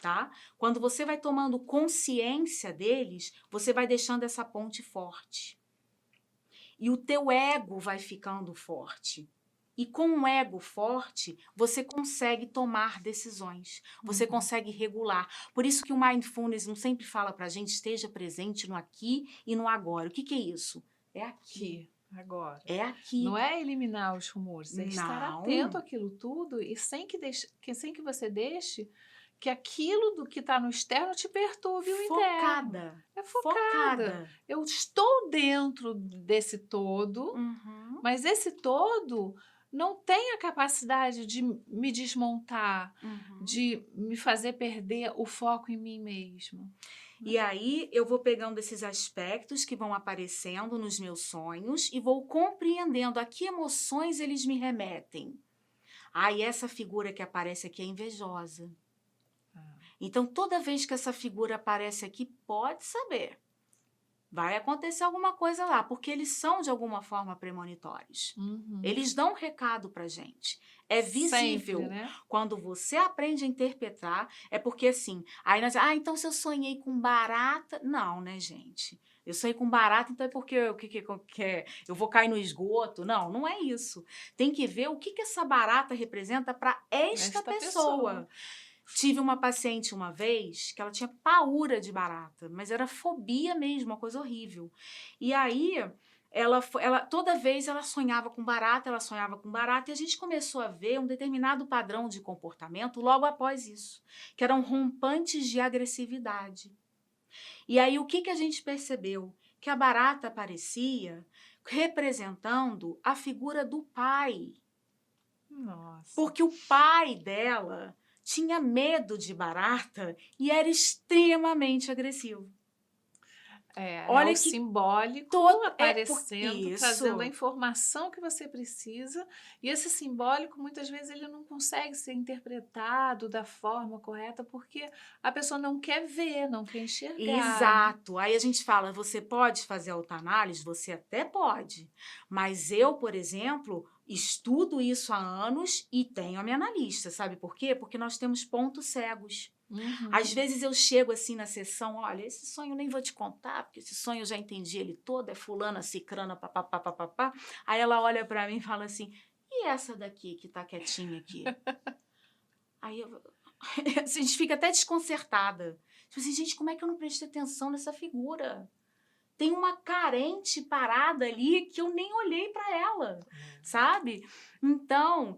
Speaker 3: tá? Quando você vai tomando consciência deles, você vai deixando essa ponte forte. E o teu ego vai ficando forte. E com um ego forte, você consegue tomar decisões, você consegue regular. Por isso que o Mindfulness não sempre fala pra gente, esteja presente no aqui e no agora. O que é isso? É aqui.
Speaker 2: Aqui, agora.
Speaker 3: É aqui.
Speaker 2: Não é eliminar os rumores, é estar
Speaker 3: Não.
Speaker 2: atento àquilo tudo e sem que você deixe que aquilo do que está no externo te perturbe o interno.
Speaker 3: Focada.
Speaker 2: É focada. Eu estou dentro desse todo,
Speaker 3: Uhum,
Speaker 2: mas esse todo não tem a capacidade de me desmontar,
Speaker 3: uhum.
Speaker 2: de me fazer perder o foco em mim mesma.
Speaker 3: E aí eu vou pegando esses aspectos que vão aparecendo nos meus sonhos e vou compreendendo a que emoções eles me remetem. E essa figura que aparece aqui é invejosa. Então, toda vez que essa figura aparece aqui, pode saber. Vai acontecer alguma coisa lá, porque eles são, de alguma forma, premonitórios.
Speaker 2: Uhum.
Speaker 3: Eles dão um recado pra gente. É visível.
Speaker 2: Sempre, né?
Speaker 3: Quando você aprende a interpretar, é porque assim, aí nós, então se eu sonhei com barata... Não, né, gente? Eu sonhei com barata, então é porque eu vou cair no esgoto? Não, não é isso. Tem que ver o que essa barata representa para esta pessoa. Tive uma paciente uma vez que ela tinha paura de barata, mas era fobia mesmo, uma coisa horrível. E aí, ela toda vez ela sonhava com barata, e a gente começou a ver um determinado padrão de comportamento logo após isso, que eram rompantes de agressividade. E aí, o que a gente percebeu? Que a barata aparecia representando a figura do pai.
Speaker 2: Nossa.
Speaker 3: Porque o pai dela tinha medo de barata e era extremamente agressivo.
Speaker 2: Olha o simbólico aparecendo, trazendo a informação que você precisa. E esse simbólico, muitas vezes, ele não consegue ser interpretado da forma correta, porque a pessoa não quer ver, não quer enxergar.
Speaker 3: Exato. Aí a gente fala, você pode fazer autoanálise? Você até pode. Mas eu, por exemplo, estudo isso há anos e tenho a minha analista. Sabe por quê? Porque nós temos pontos cegos. Às vezes eu chego assim na sessão, olha, esse sonho eu nem vou te contar, porque esse sonho eu já entendi ele todo, é fulana, cicrana, papapá. Aí ela olha pra mim e fala assim, e essa daqui que tá quietinha aqui? Aí a gente fica até desconcertada. Tipo assim, gente, como é que eu não prestei atenção nessa figura? Tem uma carente parada ali que eu nem olhei para ela, sabe? Então,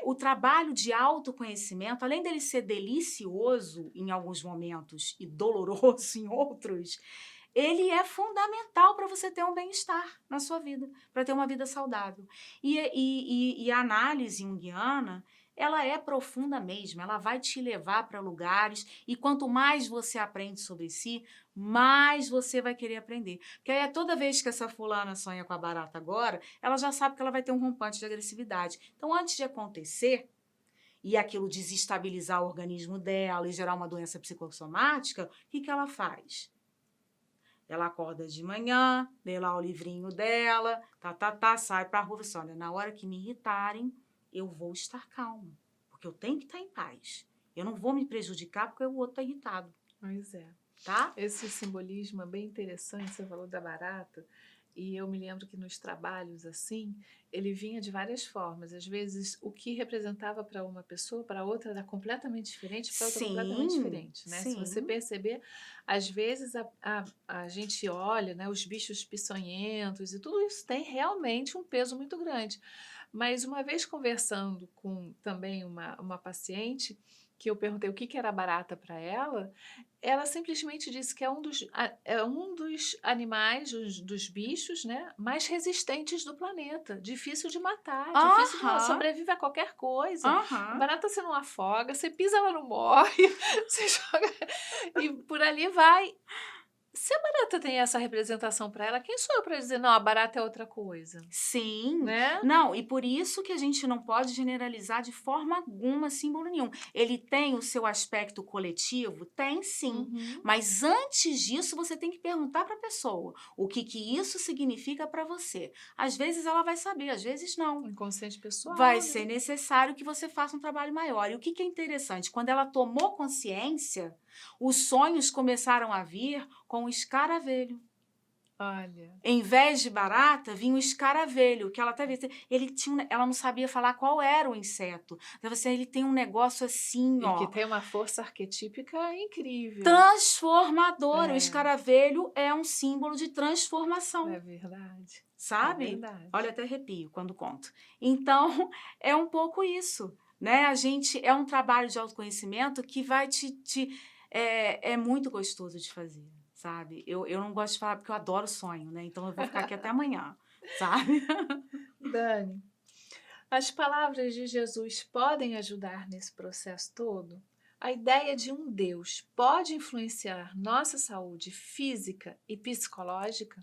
Speaker 3: o trabalho de autoconhecimento, além dele ser delicioso em alguns momentos e doloroso em outros, ele é fundamental para você ter um bem-estar na sua vida, para ter uma vida saudável. E a análise junguiana, ela é profunda mesmo, ela vai te levar para lugares e quanto mais você aprende sobre si, mais você vai querer aprender. Porque aí toda vez que essa fulana sonha com a barata agora, ela já sabe que ela vai ter um rompante de agressividade. Então, antes de acontecer e aquilo desestabilizar o organismo dela e gerar uma doença psicossomática, o que ela faz? Ela acorda de manhã, lê lá o livrinho dela, sai pra rua e fala assim, olha, na hora que me irritarem, eu vou estar calma. porque eu tenho que estar em paz. Eu não vou me prejudicar porque o outro está irritado,
Speaker 2: Pois é.
Speaker 3: tá?
Speaker 2: Esse simbolismo é bem interessante, você falou da barata, e eu me lembro que nos trabalhos assim, ele vinha de várias formas. Às vezes, o que representava para uma pessoa, para outra era completamente diferente, para outra completamente
Speaker 3: Sim,
Speaker 2: diferente, né? Se você
Speaker 3: sim.
Speaker 2: perceber, às vezes a gente olha, né, os bichos peçonhentos e tudo isso tem realmente um peso muito grande. Mas uma vez conversando com também uma paciente, que eu perguntei o que que era barata para ela simplesmente disse que é um dos animais, dos bichos, né, mais resistentes do planeta. Difícil de matar, difícil de
Speaker 3: Aham,
Speaker 2: sobrevive a qualquer coisa. A
Speaker 3: aham.
Speaker 2: barata você não afoga, você pisa, ela não morre, você joga e por ali vai. Se a barata tem essa representação para ela, quem sou eu para dizer, não, a barata é outra coisa,
Speaker 3: Sim.
Speaker 2: né?
Speaker 3: Não, e por isso que a gente não pode generalizar de forma alguma símbolo nenhum. Ele tem o seu aspecto coletivo? Tem sim.
Speaker 2: Uhum.
Speaker 3: Mas antes disso, você tem que perguntar para a pessoa o que que isso significa para você. Às vezes ela vai saber, às vezes não.
Speaker 2: O inconsciente pessoal,
Speaker 3: Vai
Speaker 2: né?
Speaker 3: ser necessário que você faça um trabalho maior. E o que que é interessante? Quando ela tomou consciência, os sonhos começaram a vir com o escaravelho.
Speaker 2: Olha,
Speaker 3: Em vez de barata, vinha o escaravelho, que ela até vê. Ele tinha, ela não sabia falar qual era o inseto. Então, você, ele tem um negócio assim,
Speaker 2: e que
Speaker 3: ó,
Speaker 2: tem uma força arquetípica incrível.
Speaker 3: transformador. O
Speaker 2: É,
Speaker 3: escaravelho é um símbolo de transformação,
Speaker 2: é verdade. É
Speaker 3: sabe?
Speaker 2: verdade.
Speaker 3: Olha, até arrepio quando conto. Então, é um pouco isso, né? A gente é um trabalho de autoconhecimento que vai é muito gostoso de fazer, sabe? Eu não gosto de falar porque eu adoro sonho, né? Então eu vou ficar aqui até amanhã, sabe?
Speaker 2: Dani, as palavras de Jesus podem ajudar nesse processo todo? A ideia de um Deus pode influenciar nossa saúde física e psicológica?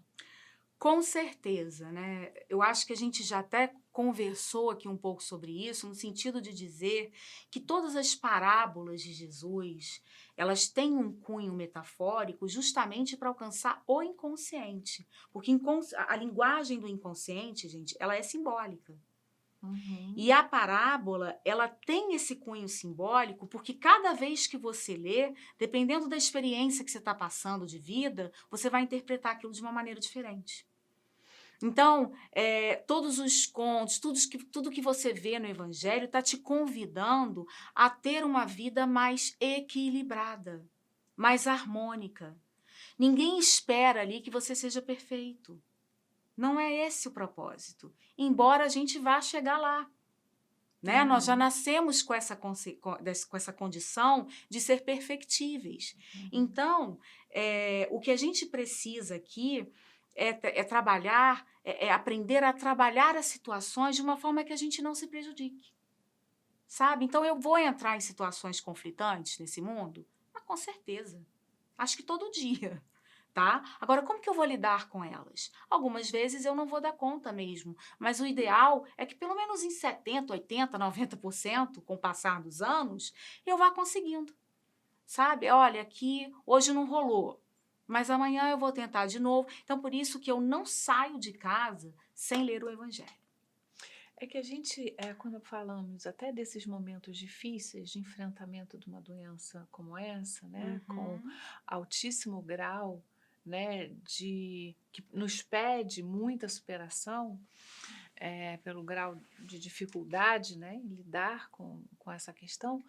Speaker 3: Com certeza, né? Eu acho que a gente já até conversou aqui um pouco sobre isso, no sentido de dizer que todas as parábolas de Jesus, elas têm um cunho metafórico justamente para alcançar o inconsciente. Porque a linguagem do inconsciente, gente, ela é simbólica.
Speaker 2: Uhum.
Speaker 3: E a parábola, ela tem esse cunho simbólico porque cada vez que você lê, dependendo da experiência que você está passando de vida, você vai interpretar aquilo de uma maneira diferente. Então, todos os contos, tudo que você vê no Evangelho está te convidando a ter uma vida mais equilibrada, mais harmônica. Ninguém espera ali que você seja perfeito. Não é esse o propósito, embora a gente vá chegar lá. Né? Nós já nascemos com essa condição de ser perfectíveis. Então, o que a gente precisa aqui é trabalhar, é aprender a trabalhar as situações de uma forma que a gente não se prejudique. Sabe? Então, eu vou entrar em situações conflitantes nesse mundo? Mas, com certeza. Acho que todo dia. Tá? Agora, como que eu vou lidar com elas? Algumas vezes eu não vou dar conta mesmo, mas o ideal é que pelo menos em 70, 80, 90%, com o passar dos anos, eu vá conseguindo, sabe? Olha, aqui hoje não rolou, mas amanhã eu vou tentar de novo. Então, por isso que eu não saio de casa sem ler o Evangelho.
Speaker 2: É que a gente, quando falamos até desses momentos difíceis de enfrentamento de uma doença como essa, né, com altíssimo grau, né, que nos pede muita superação, pelo grau de dificuldade, né, em lidar com essa questão,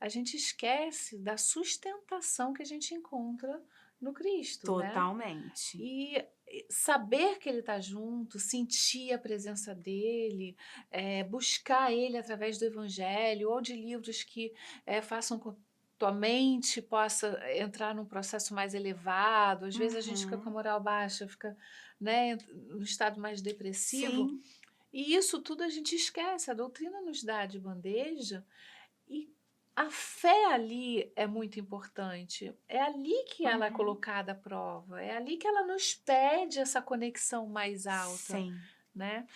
Speaker 2: a gente esquece da sustentação que a gente encontra no Cristo, né?
Speaker 3: Totalmente.
Speaker 2: E saber que ele está junto, sentir a presença dele, buscar ele através do Evangelho ou de livros que façam com que tua mente possa entrar num processo mais elevado. Às vezes a gente fica com a moral baixa, fica, né, no estado mais depressivo.
Speaker 3: Sim.
Speaker 2: E isso tudo a gente esquece. A doutrina nos dá de bandeja e a fé ali é muito importante. É ali que ela é colocada à prova. É ali que ela nos pede essa conexão mais alta,
Speaker 3: Sim.
Speaker 2: né?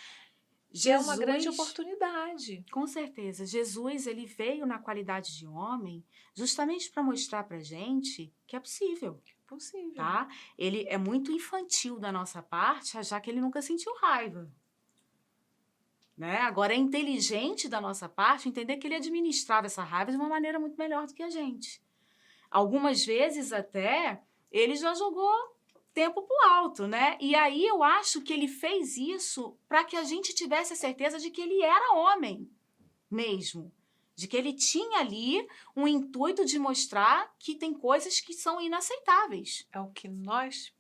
Speaker 2: Que é uma grande
Speaker 3: Jesus,
Speaker 2: oportunidade.
Speaker 3: com certeza. Jesus, ele veio na qualidade de homem justamente para mostrar para gente que é possível,
Speaker 2: Possível.
Speaker 3: tá? Ele é muito infantil da nossa parte, já que ele nunca sentiu raiva, né? Agora, é inteligente da nossa parte entender que ele administrava essa raiva de uma maneira muito melhor do que a gente. Algumas vezes até ele já jogou tempo pro alto, né? E aí eu acho que ele fez isso para que a gente tivesse a certeza de que ele era homem mesmo, de que ele tinha ali um intuito de mostrar que tem coisas que são inaceitáveis.
Speaker 2: É o que nós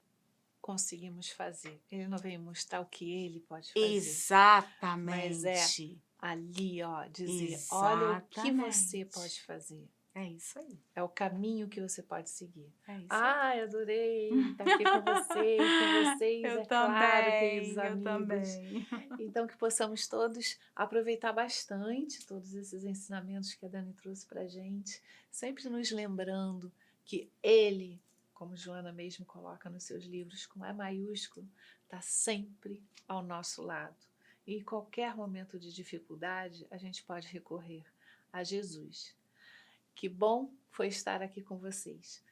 Speaker 2: conseguimos fazer. Ele não veio mostrar o que ele pode fazer.
Speaker 3: Exatamente.
Speaker 2: Mas é ali, ó, dizer, olha o que você pode fazer.
Speaker 3: É isso aí.
Speaker 2: É o caminho que você pode seguir.
Speaker 3: É isso
Speaker 2: aí. Adorei estar aqui com vocês,
Speaker 3: Eu
Speaker 2: é
Speaker 3: também,
Speaker 2: claro, queridos
Speaker 3: eu
Speaker 2: amigos.
Speaker 3: também.
Speaker 2: Então, que possamos todos aproveitar bastante todos esses ensinamentos que a Dani trouxe para a gente, sempre nos lembrando que ele, como Joana mesmo coloca nos seus livros, com E maiúsculo, está sempre ao nosso lado. E em qualquer momento de dificuldade, a gente pode recorrer a Jesus. Que bom foi estar aqui com vocês.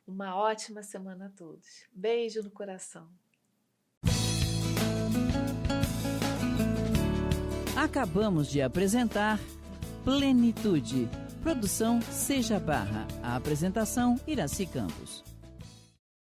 Speaker 2: Uma ótima semana a todos. Beijo no coração.
Speaker 1: Acabamos de apresentar Plenitude. Produção Seja Barra. A apresentação Iraci Campos.